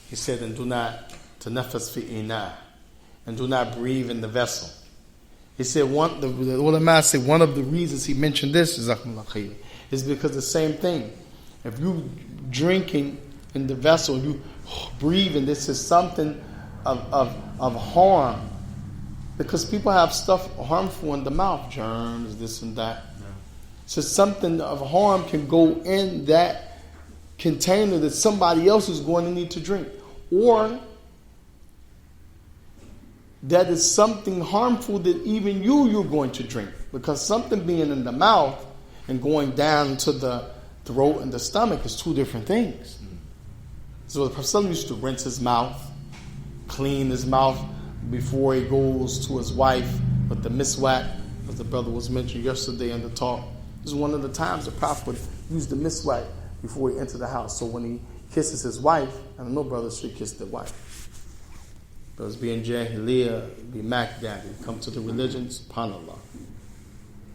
He said, and do not tanafas fi ina, and do not breathe in the vessel. He said, the ulama said one of the reasons he mentioned this is because the same thing. If you drinking in the vessel, you breathing, this is something of harm. Because people have stuff harmful in the mouth, germs, this and that. Yeah. So something of harm can go in that container that somebody else is going to need to drink. Or that is something harmful that even you're going to drink. Because something being in the mouth and going down to the throat and the stomach is two different things. So the Prophet used to rinse his mouth, clean his mouth before he goes to his wife with the miswak, as the brother was mentioned yesterday in the talk. This is one of the times the Prophet would use the miswak before he entered the house. So when he kisses his wife, and no brother should kiss their wife. Brothers being Jahiliyyah, be Makdad, come to the religion, subhanAllah.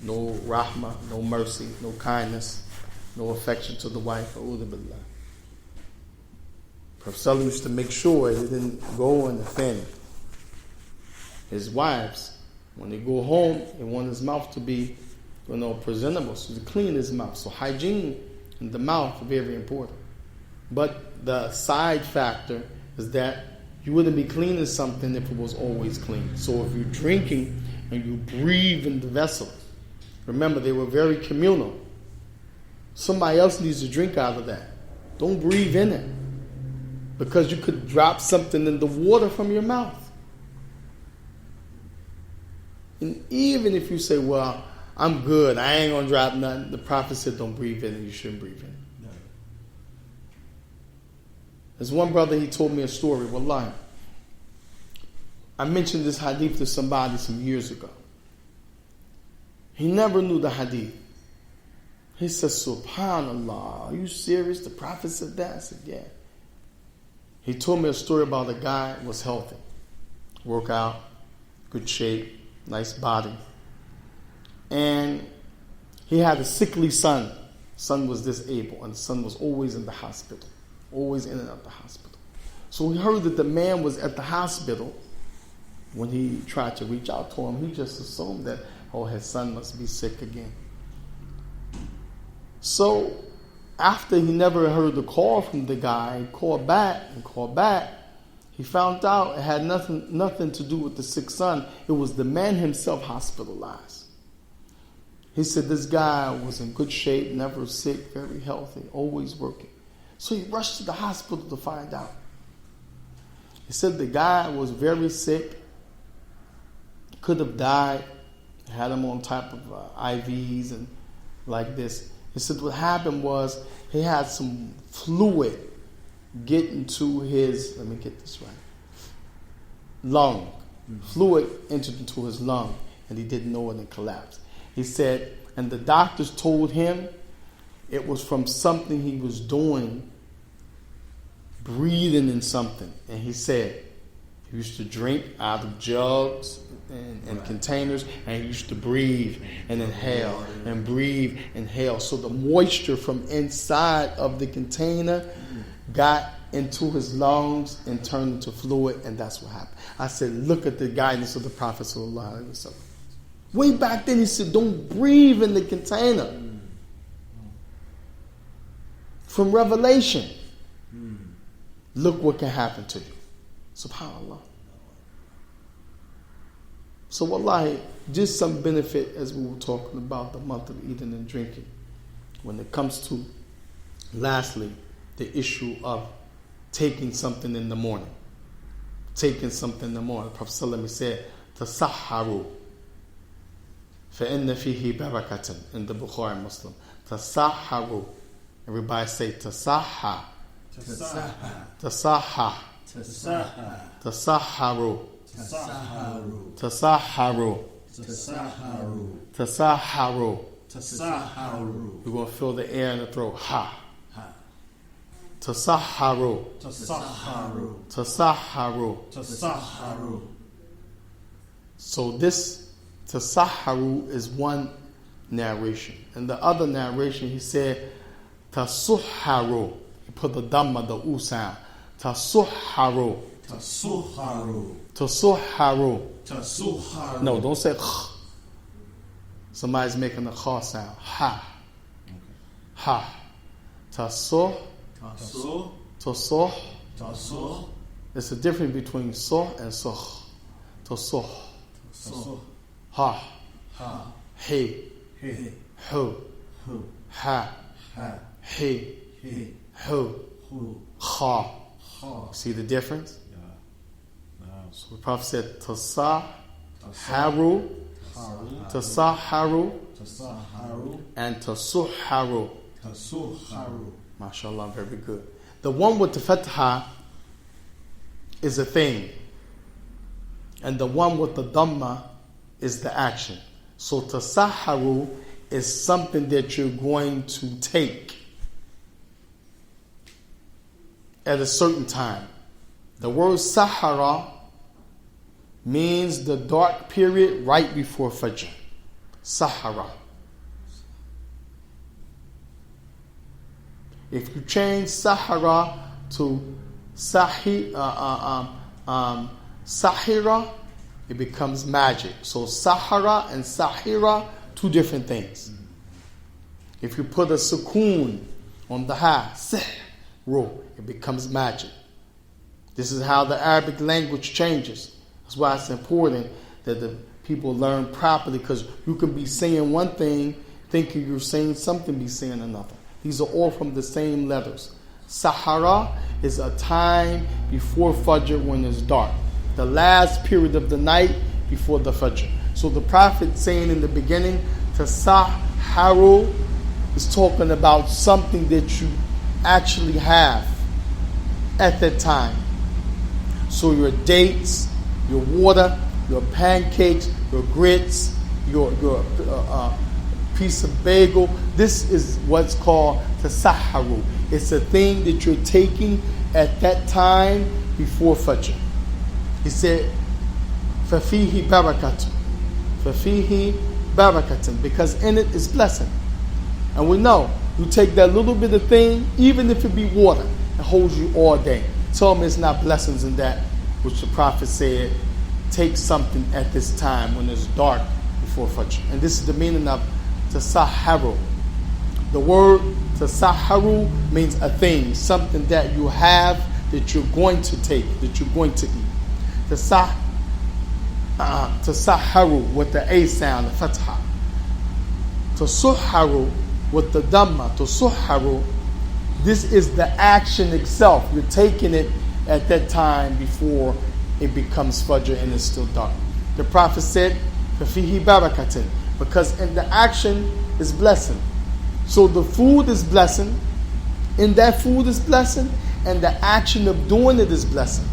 No rahmah, no mercy, no kindness, no affection to the wife. A'udhu billah. Prophet used to make sure he didn't go and offend his wives. When they go home, they want his mouth to be, presentable, so to clean his mouth. So hygiene in the mouth is very important. But the side factor is that you wouldn't be cleaning something if it was always clean. So if you're drinking and you breathe in the vessel, remember they were very communal. Somebody else needs to drink out of that. Don't breathe in it. Because you could drop something in the water from your mouth. And even if you say, well, I'm good, I ain't going to drop nothing, the Prophet said don't breathe in it, you shouldn't breathe in it. No. There's one brother, he told me a story, wallahi. I mentioned this hadith to somebody some years ago. He never knew the hadith. He said, subhanallah, are you serious? The Prophet said that? I said, yeah. He told me a story about a guy who was healthy. Work out, good shape, nice body. And he had a sickly son. Son was disabled, and the son was always in the hospital. Always in and out of the hospital. So he heard that the man was at the hospital. When he tried to reach out to him, he just assumed that, his son must be sick again. So after he never heard the call from the guy, he called back. He found out it had nothing to do with the sick son. It was the man himself hospitalized. He said this guy was in good shape, never sick, very healthy, always working. So he rushed to the hospital to find out. He said the guy was very sick, could have died, had him on type of IVs and like this. He said what happened was he had some fluid get into his, let me get this right, lung. Fluid entered into his lung, and he didn't know it and collapsed. He said, and the doctors told him it was from something he was doing, breathing in something. And he said he used to drink out of jugs and containers, and he used to breathe and inhale and breathe, inhale. So the moisture from inside of the container got into his lungs and turned into fluid, and that's what happened. I said, look at the guidance of the Prophet sallallahu alaihi wasallam. Way back then he said, don't breathe in the container. From Revelation. Look what can happen to you. SubhanAllah. So wallahi, just some benefit as we were talking about the month of eating and drinking. When it comes to, lastly, the issue of taking something in the morning. Taking something in the morning. The Prophet ﷺ said, Tasahharu. فَإِنَّ فِيهِ بَرَكَةً in the Bukhari Muslim. Tasahharu. Everybody say tasahha. Tasahha. Tasahha. Tasahharu. Tasahharu. Tasahharu. Tasahharu. We're going to fill the air in the throat. Ha. Tasahharu. Tasahharu. Tasahharu. Tasahharu. So this tasahharu is one narration. And the other narration, he said, tasuhharu. He put the dhamma, the u sound. Tasuharu. Tasuharu. Tasuharu. Tasuharu. No, don't say kh. Somebody's making a kha sound. Ha. Okay. Ha. Tasuh. Tasu. Tasuh. Tasu. There's a difference between suh and suh. Tasuh. Tasu. Ha. Ha. He. He. Hu. Hu. Ha. Ha. He. He. Hu. Hu. Kha. Ha. See the difference? Yeah. No. So the Prophet said Tasaharu. Haru. Tasaharu. Tasaharu. And Tasuharu. Tasuharu. MashaAllah, very good. The one with the fatha is a thing. And the one with the dhamma is the action. So tasaharu is something that you're going to take at a certain time. The word sahara means the dark period right before Fajr. Sahara. If you change Sahara to Sahira, it becomes magic. So Sahara and Sahira, two different things. If you put a sukoon on the ha, sihru, it becomes magic. This is how the Arabic language changes. That's why it's important that the people learn properly, because you can be saying one thing, thinking you're saying something, be saying another. These are all from the same letters. Sahara is a time before Fajr when it's dark. The last period of the night before the Fajr. So the Prophet saying in the beginning, Tasaharu is talking about something that you actually have at that time. So your dates, your water, your pancakes, your grits, your piece of bagel. This is what's called tasaharu. It's a thing that you're taking at that time before Fajr. He said, فَفِيهِ barakatun. فَفِيهِ barakatun. Because in it is blessing. And we know, you take that little bit of thing, even if it be water, it holds you all day. Tell me it's not blessings in that, which the Prophet said, take something at this time when it's dark before Fajr. And this is the meaning of tasaharu. The word tasaharu means a thing, something that you have, that you're going to take, that you're going to eat. Tasaharu with the A sound, the fatha. Tasuharu with the dhamma, tasuharu. This is the action itself. You're taking it at that time before it becomes Fajr and it's still dark. The Prophet said, فَفِيهِ barakatun, because in the action is blessing. So the food is blessing, in that food is blessing, and the action of doing it is blessing.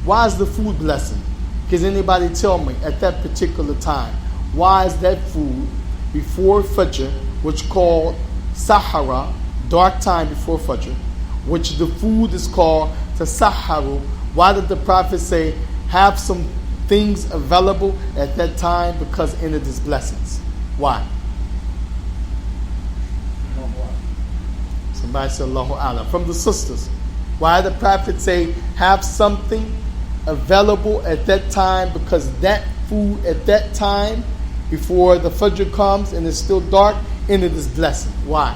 Why is the food blessing? Can anybody tell me at that particular time, why is that food before Fajr, which called Sahara, dark time before Fajr, which the food is called Tasaharu, why did the Prophet say, have some things available at that time? Because in it is blessings. Why? Somebody said Allahu Alam. From the sisters, why did the Prophet say, have something available at that time? Because that food at that time, before the Fajr comes and it's still dark, in it is blessing. Why?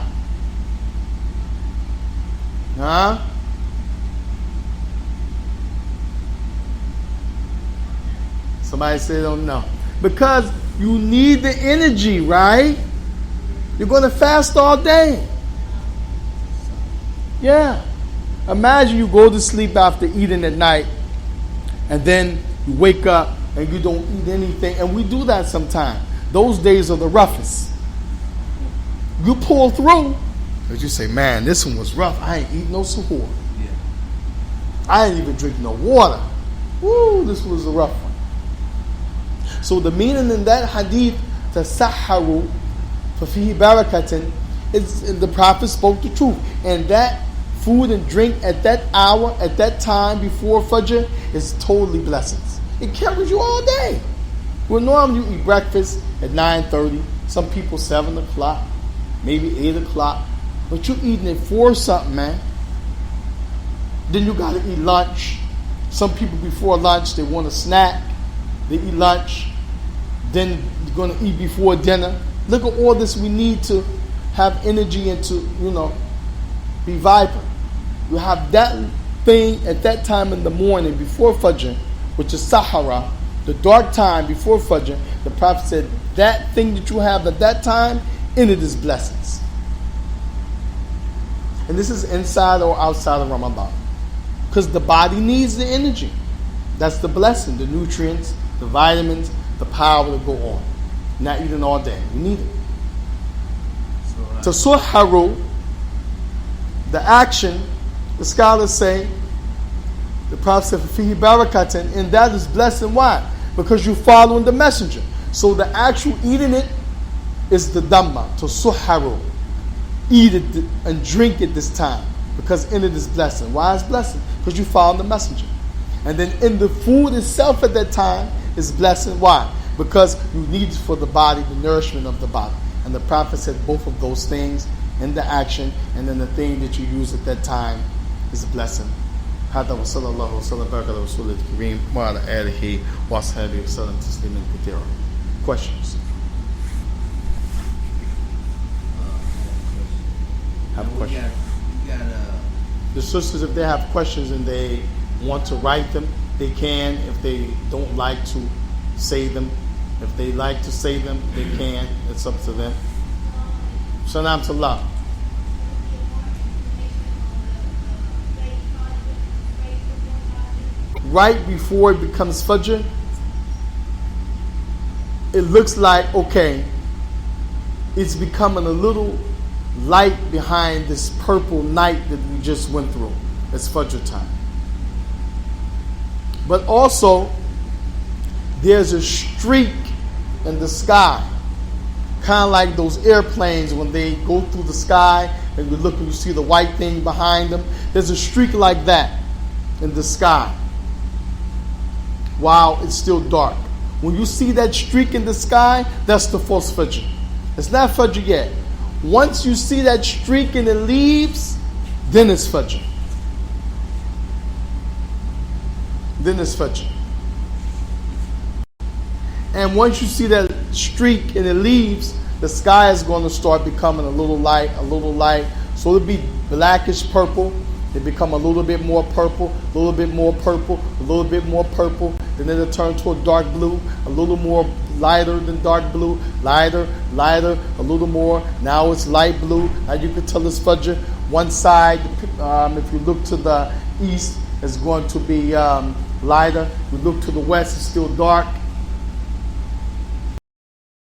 Huh? Somebody say, don't know. Because you need the energy, right? You're going to fast all day. Yeah. Imagine you go to sleep after eating at night, and then you wake up and you don't eat anything. And we do that sometimes. Those days are the roughest. You pull through, but you say, man, this one was rough. I ain't eat no suhoor. Yeah. I ain't even drink no water. Woo, this was a rough one. So the meaning in that hadith, tasaharu, fafihi barakatan, is the Prophet spoke the truth. And that food and drink at that hour, at that time before Fajr, is totally blessings. It carries you all day. Well, normally you eat breakfast at 9:30, some people 7 o'clock, maybe 8 o'clock, but you're eating at 4 something, man. Then you got to eat lunch. Some people before lunch, they want a snack. They eat lunch. Then you're going to eat before dinner. Look at all this we need to have energy and to, be vibrant. You have that thing at that time in the morning before Fajr, which is Sahara, the dark time before Fajr. The Prophet said that thing that you have at that time, in it is blessings. And this is inside or outside of Ramadan. Because the body needs the energy. That's the blessing, the nutrients, the vitamins, the power to go on. Not eating all day. You need it. Tasuharu, the action, the scholars say, the Prophet said, Fihi barakatan, and that is blessing. Why? Because you're following the messenger. So the actual eating it is the Dhamma, Tasuharu. Eat it and drink it this time, because in it is blessing. Why is blessing? Because you follow the messenger. And then in the food itself at that time is blessing. Why? Because you need it for the body, the nourishment of the body. And the Prophet said both of those things in the action, and then the thing that you use at that time is a blessing. هذا وصلى الله وسلم وبارك على رسول الكريم وعلى آله وأصحابه وسلم تسليما كثيرا. Questions? Have questions? The sisters, if they have questions and they want to write them, they can. If they don't like to say them, if they like to say them, they can. It's up to them. Salam to Allah. Right before it becomes Fajr, it looks like, okay, it's becoming a little light behind this purple night that we just went through. It's Fajr time. But also, there's a streak in the sky, kind of like those airplanes when they go through the sky and you look and you see the white thing behind them. There's a streak like that in the sky while it's still dark. When you see that streak in the sky, that's the false Fajr. It's not Fajr yet. Once you see that streak and it leaves, then it's Fajr. Then it's Fajr. And once you see that streak and it leaves, the sky is going to start becoming a little light. So it'll be blackish purple. It become a little bit more purple, a little bit more purple, a little bit more purple. Then it'll turn to a dark blue, a little more lighter than dark blue, lighter, a little more. Now it's light blue. Now you can tell it's Fajr. One side, if you look to the east, is going to be lighter. You look to the west, it's still dark.